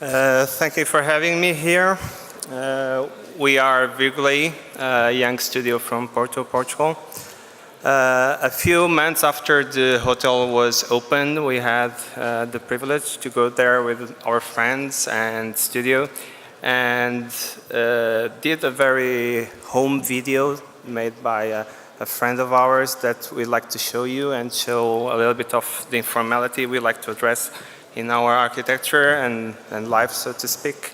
Thank you for having me here. We are Virgulei, a young studio from Porto, Portugal. A few months after the hotel was opened, we had the privilege to go there with our friends and studio and did a very home video made by a friend of ours that we'd like to show you and show a little bit of the informality we like to address in our architecture and life, so to speak.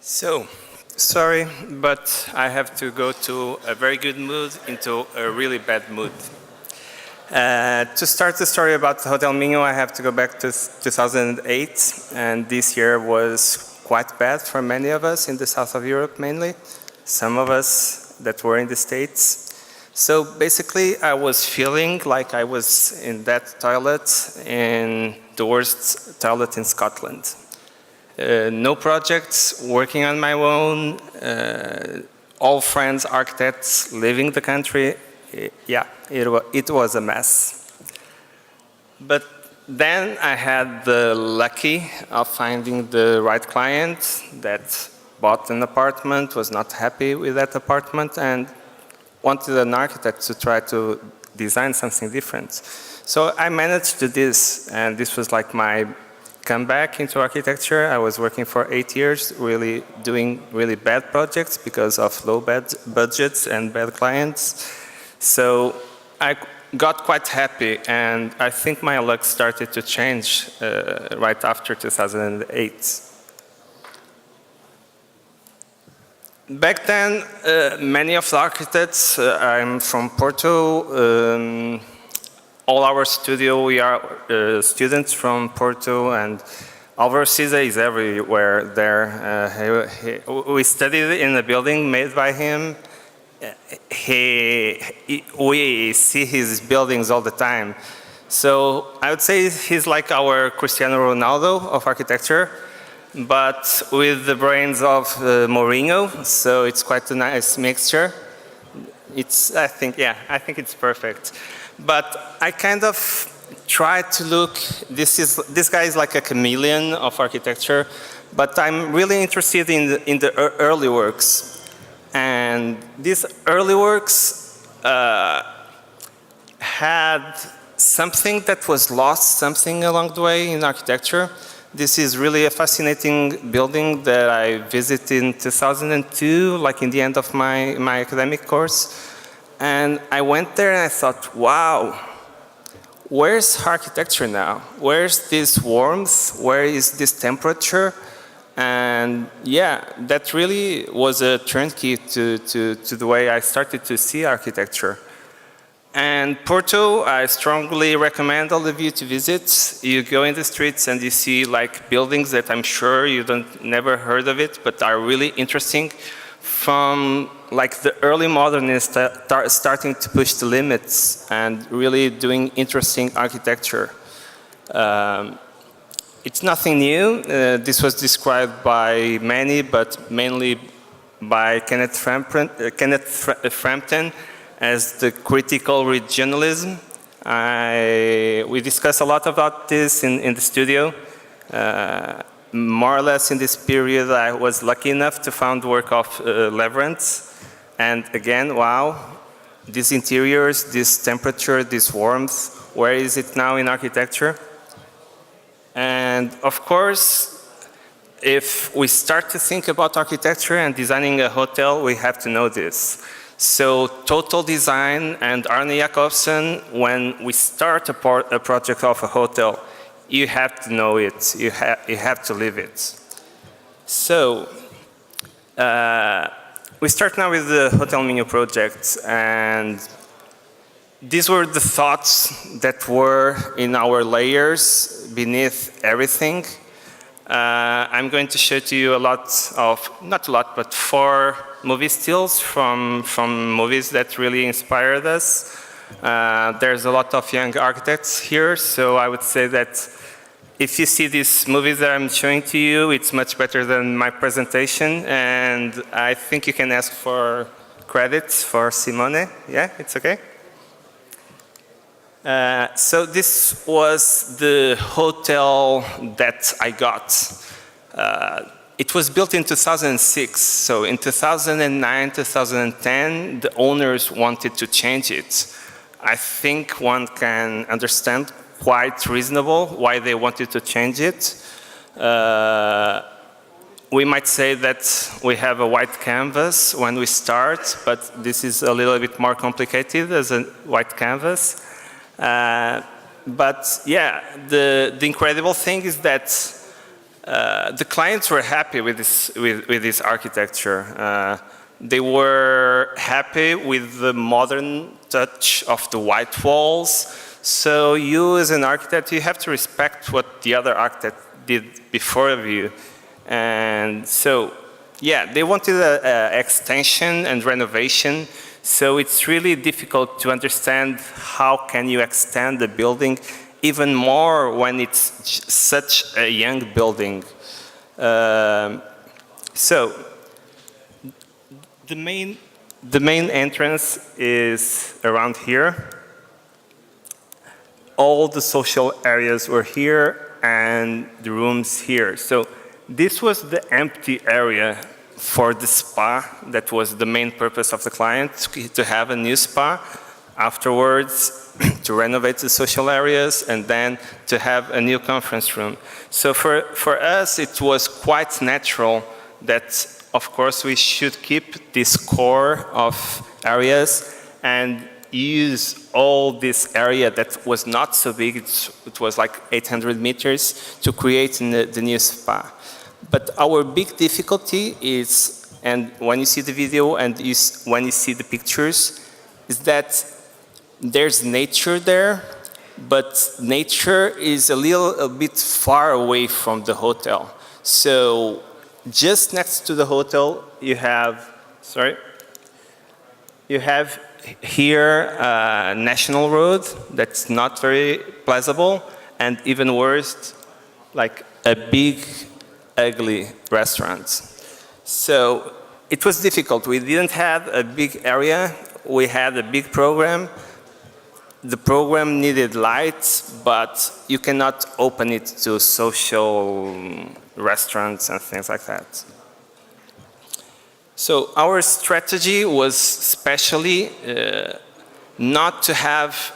So, sorry, but I have to go to a very good mood into a really bad mood. To start the story about Hotel Minho, I have to go back to 2008, and this year was quite bad for many of us in the south of Europe mainly, some of us that were in the States. So basically, I was feeling like I was in that toilet, in the worst toilet in Scotland. No projects, working on my own, all friends, architects, leaving the country. Yeah, it was a mess. But then I had the lucky of finding the right client that bought an apartment, was not happy with that apartment, and wanted an architect to try to design something different. So I managed to do this, and this was like my comeback into architecture. I was working for 8 years, really doing really bad projects because of low budgets and bad clients. So I got quite happy, and I think my luck started to change right after 2008. Back then, many of the architects, I'm from Porto, all our studio, we are students from Porto, and Álvaro Siza is everywhere there. We studied in a building made by him. We see his buildings all the time. So I would say he's like our Cristiano Ronaldo of architecture, but with the brains of Mourinho, so it's quite a nice mixture. I think it's perfect. But I kind of try to look, this guy is like a chameleon of architecture, but I'm really interested in the early works. And these early works had something that was lost, something along the way in architecture. This is really a fascinating building that I visited in 2002, like in the end of my academic course. And I went there and I thought, wow, where's architecture now? Where's this warmth? Where is this temperature? And yeah, that really was a turnkey to the way I started to see architecture. And Porto, I strongly recommend all of you to visit. You go in the streets and you see like buildings that I'm sure you never heard of it, but are really interesting, from like the early modernists starting to push the limits and really doing interesting architecture. It's nothing new. This was described by many, but mainly by Kenneth Frampton as the critical regionalism. We discussed a lot about this in the studio. More or less in this period, I was lucky enough to find work of Leverance. And again, wow, these interiors, this temperature, this warmth, where is it now in architecture? And of course, if we start to think about architecture and designing a hotel, we have to know this. So Total Design and Arne Jacobsen, when we start a project of a hotel, you have to know it, you have to live it. So, we start now with the Hotel Minho project, and these were the thoughts that were in our layers beneath everything. I'm going to show to you a lot of, not a lot, but 4 movie stills from movies that really inspired us. There's a lot of young architects here, so I would say that if you see these movies that I'm showing to you, it's much better than my presentation, and I think you can ask for credits for Simone. Yeah, it's okay? So this was the hotel that I got. It was built in 2006, so in 2009, 2010, the owners wanted to change it. I think one can understand quite reasonable why they wanted to change it. We might say that we have a white canvas when we start, but this is a little bit more complicated as a white canvas. But yeah, the incredible thing is that the clients were happy with this architecture. They were happy with the modern touch of the white walls. So you as an architect, you have to respect what the other architect did before of you. And so, yeah, they wanted an extension and renovation. So it's really difficult to understand how can you extend the building even more when it's such a young building. So the main entrance is around here. All the social areas were here and the rooms here. So this was the empty area for the spa. That was the main purpose of the client, to have a new spa. Afterwards, to renovate the social areas, and then to have a new conference room. So for us, it was quite natural that, of course, we should keep this core of areas and use all this area that was not so big. It was like 800 meters to create the new spa. But our big difficulty is, and when you see the video and when you see the pictures, is that there's nature there, but nature is a bit far away from the hotel. So just next to the hotel, you have here a national road that's not very pleasurable, and even worse, like a big, ugly restaurant. So it was difficult. We didn't have a big area. We had a big program. The program needed lights, but you cannot open it to social restaurants and things like that. So our strategy was especially not to have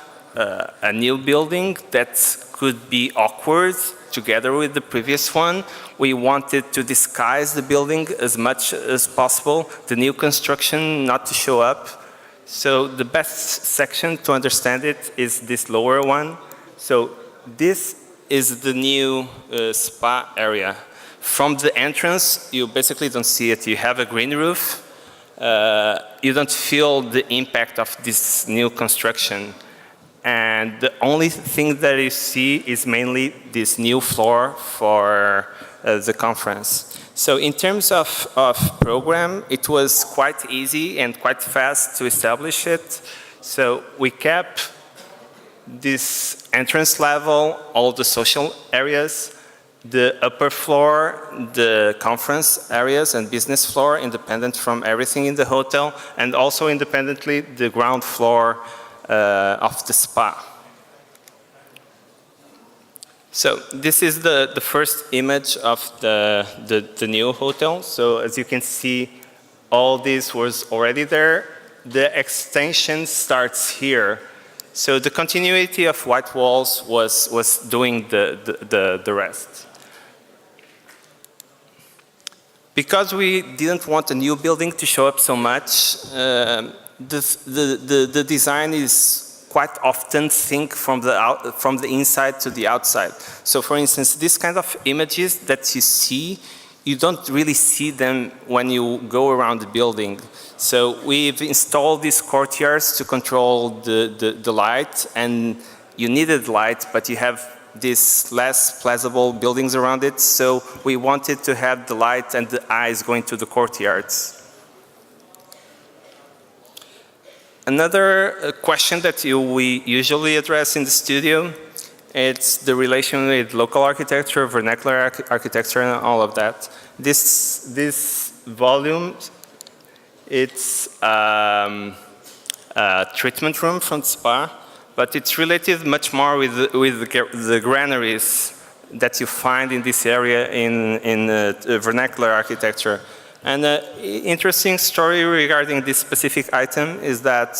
a new building that could be awkward together with the previous one. We wanted to disguise the building as much as possible, the new construction not to show up. So the best section to understand it is this lower one. So this is the new spa area. From the entrance, you basically don't see it. You have a green roof. You don't feel the impact of this new construction. And the only thing that you see is mainly this new floor for the conference. So in terms of program, it was quite easy and quite fast to establish it. So we kept this entrance level, all the social areas, the upper floor, the conference areas and business floor, independent from everything in the hotel, and also independently the ground floor of the spa. So this is the first image of the new hotel. So as you can see, all this was already there. The extension starts here. So the continuity of white walls was doing the rest. Because we didn't want a new building to show up so much, the design is quite often think from the inside to the outside. So for instance, this kind of images that you see, you don't really see them when you go around the building. So we've installed these courtyards to control the light, and you needed light, but you have these less pleasurable buildings around it. So we wanted to have the light and the eyes going to the courtyards. Another question that we usually address in the studio, it's the relation with local architecture, vernacular architecture, and all of that. This volume, it's a treatment room from the spa, but it's related much more with the granaries that you find in this area in vernacular architecture. And an interesting story regarding this specific item is that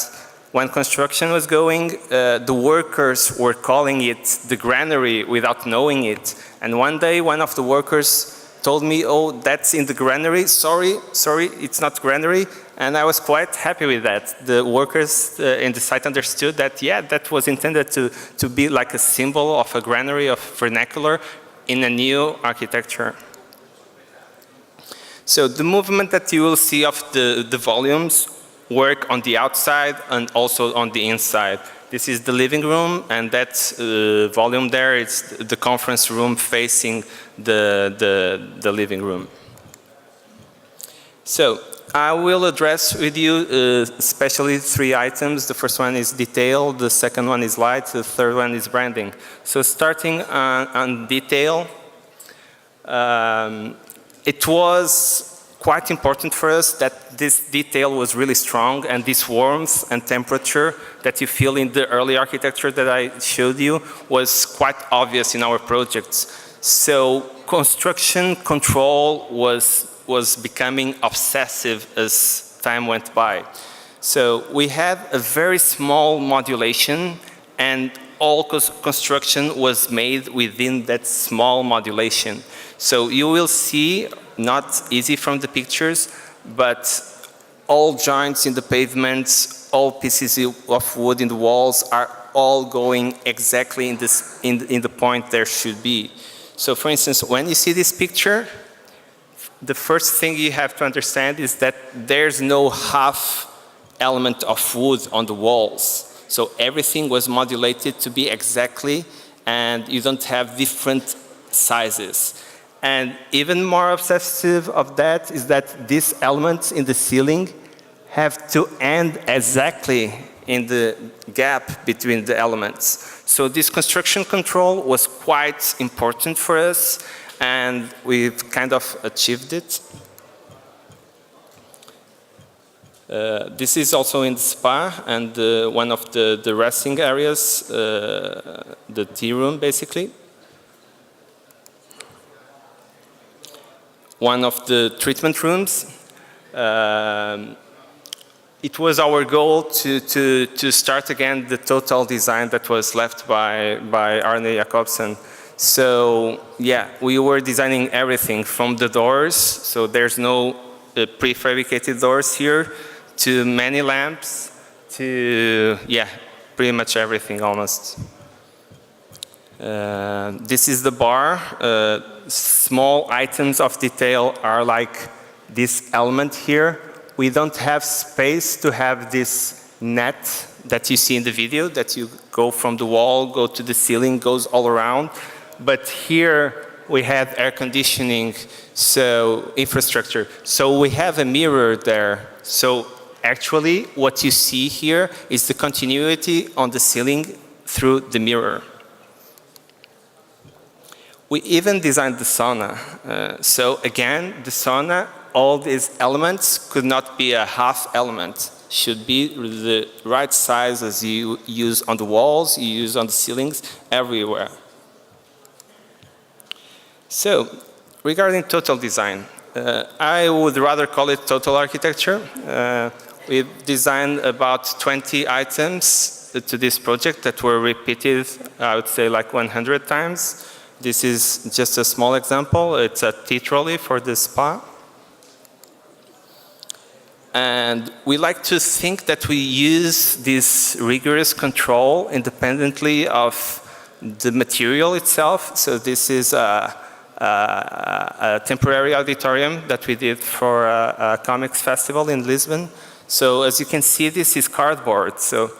when construction was going, the workers were calling it the granary without knowing it. And one day, one of the workers told me, "Oh, that's in the granary. Sorry, it's not granary." And I was quite happy with that. The workers in the site understood that, yeah, that was intended to be like a symbol of a granary of vernacular in a new architecture. So the movement that you will see of the volumes work on the outside and also on the inside. This is the living room, and that volume there is the conference room facing the living room. So I will address with you especially 3 items. The first one is detail, the second one is light, the third one is branding. So starting on detail, it was quite important for us that this detail was really strong, and this warmth and temperature that you feel in the early architecture that I showed you was quite obvious in our projects. So construction control was was becoming obsessive as time went by. So we had a very small modulation, and all construction was made within that small modulation. So you will see, not easy from the pictures, but all joints in the pavements, all pieces of wood in the walls are all going exactly in the point there should be. So for instance, when you see this picture, the first thing you have to understand is that there's no half element of wood on the walls. So everything was modulated to be exactly, and you don't have different sizes. And even more obsessive of that is that these elements in the ceiling have to end exactly in the gap between the elements. So this construction control was quite important for us, and we've kind of achieved it. This is also in the spa, and one of the resting areas, the tea room basically. One of the treatment rooms. It was our goal to start again the total design that was left by Arne Jacobsen. So yeah, we were designing everything from the doors, so there's no prefabricated doors here, to many lamps, to yeah, pretty much everything almost. This is the bar. Small items of detail are like this element here. We don't have space to have this net that you see in the video, that you go from the wall, go to the ceiling, goes all around. But here we have air conditioning, so infrastructure. So we have a mirror there. So actually what you see here is the continuity on the ceiling through the mirror. We even designed the sauna. So again, the sauna, all these elements could not be a half element. Should be the right size as you use on the walls, you use on the ceilings, everywhere. So, regarding total design, I would rather call it total architecture. We've designed about 20 items to this project that were repeated, I would say like 100 times. This is just a small example. It's a tea trolley for the spa. And we like to think that we use this rigorous control independently of the material itself. So this is a temporary auditorium that we did for a comics festival in Lisbon. So as you can see, this is cardboard. So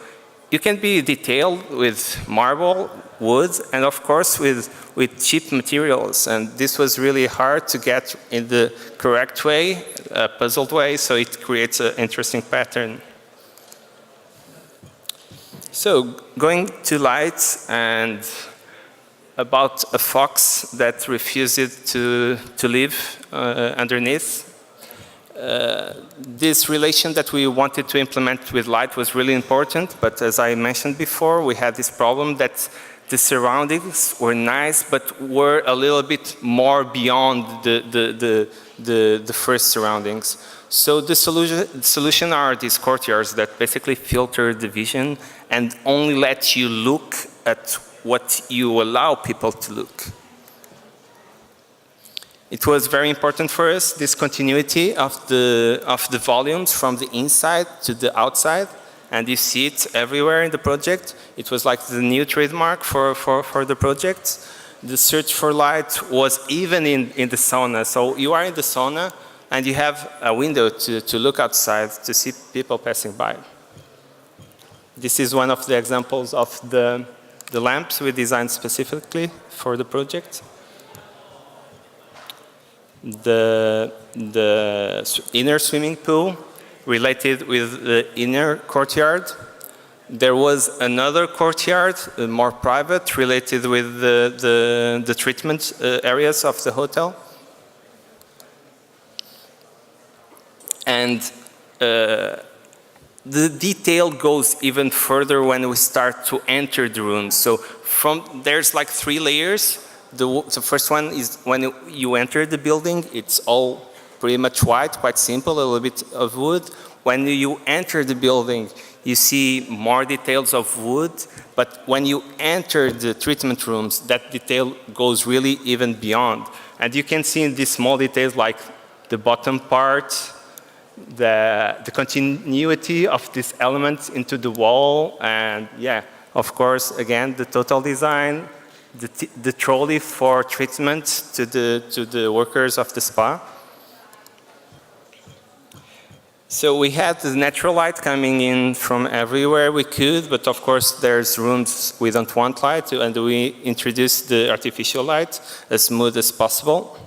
you can be detailed with marble, wood, and of course with cheap materials. And this was really hard to get in the correct way, a puzzled way, so it creates an interesting pattern. So going to light and about a fox that refused to live underneath. This relation that we wanted to implement with light was really important, but as I mentioned before, we had this problem that the surroundings were nice, but were a little bit more beyond the first surroundings. So the solution are these courtyards that basically filter the vision and only let you look at what you allow people to look. It was very important for us, this continuity of the volumes from the inside to the outside, and you see it everywhere in the project. It was like the new trademark for the project. The search for light was even in the sauna. So you are in the sauna and you have a window to look outside to see people passing by. This is one of the examples of the lamps we designed specifically for the project. The inner swimming pool related with the inner courtyard. There was another courtyard, more private, related with the treatment areas of the hotel. And the detail goes even further when we start to enter the rooms. So there's like 3 layers. The first one is when you enter the building, it's all pretty much white, quite simple, a little bit of wood. When you enter the building, you see more details of wood, but when you enter the treatment rooms, that detail goes really even beyond. And you can see in these small details like the bottom part, the continuity of this element into the wall, and yeah, of course, again, the total design, the trolley for treatment to the workers of the spa. So we had the natural light coming in from everywhere we could, but of course there's rooms we don't want light, and we introduced the artificial light as smooth as possible.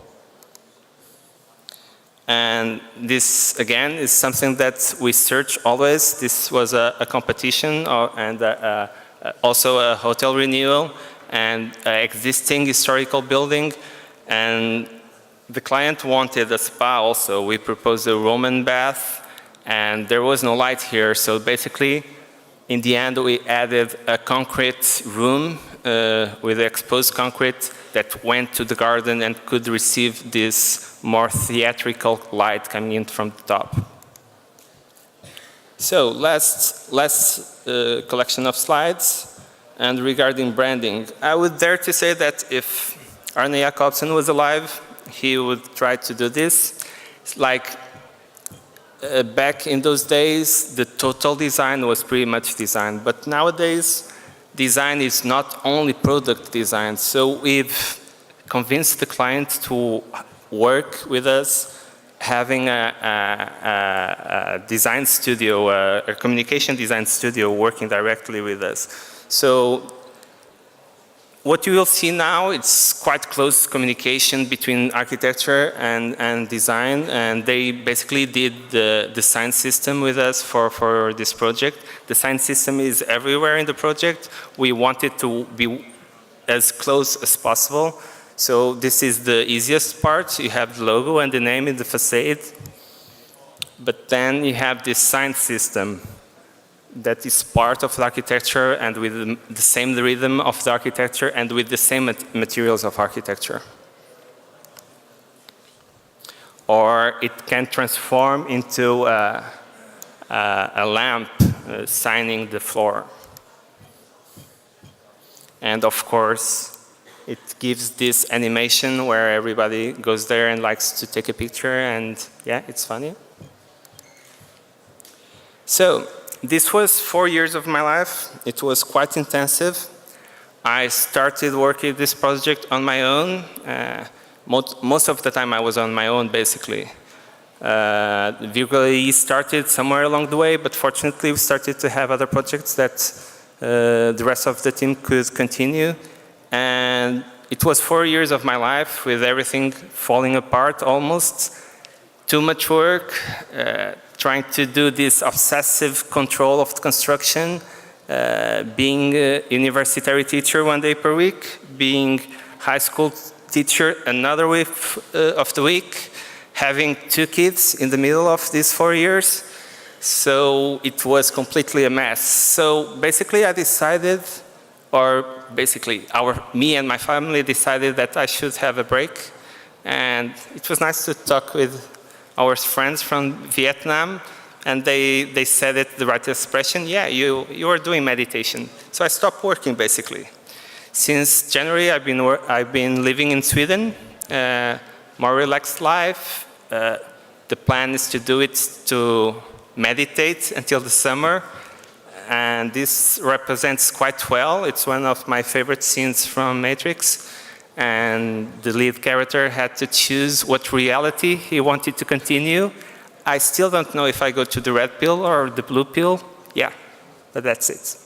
And this, again, is something that we search always. This was a competition and also a hotel renewal and existing historical building. And the client wanted a spa also. We proposed a Roman bath, and there was no light here. So basically, in the end, we added a concrete room with exposed concrete that went to the garden and could receive this more theatrical light coming in from the top. So last collection of slides, and regarding branding, I would dare to say that if Arne Jacobsen was alive, he would try to do this. It's like back in those days, the total design was pretty much designed, but nowadays, design is not only product design. So we've convinced the client to work with us, having a design studio, a communication design studio working directly with us. So what you will see now, it's quite close communication between architecture and design, and they basically did the design system with us for this project. The design system is everywhere in the project. We want it to be as close as possible. So this is the easiest part. You have the logo and the name in the facade, but then you have this sign system that is part of the architecture and with the same rhythm of the architecture and with the same materials of architecture. Or it can transform into a lamp signing the floor. And of course, it gives this animation where everybody goes there and likes to take a picture, and yeah, it's funny. So this was 4 years of my life. It was quite intensive. I started working this project on my own. Most of the time I was on my own, basically. Virtually started somewhere along the way, but fortunately we started to have other projects that the rest of the team could continue. And it was 4 years of my life with everything falling apart almost. Too much work, trying to do this obsessive control of the construction, being a university teacher 1 day per week, being high school teacher another week of the week, having 2 kids in the middle of these 4 years. So it was completely a mess. So basically I decided, or basically me and my family decided that I should have a break. And it was nice to talk with our friends from Vietnam, and they said it the right expression, yeah, you are doing meditation. So I stopped working, basically. Since January, I've been living in Sweden, more relaxed life. The plan is to do it to meditate until the summer, and this represents quite well. It's one of my favorite scenes from Matrix. And the lead character had to choose what reality he wanted to continue. I still don't know if I go to the red pill or the blue pill. Yeah, but that's it.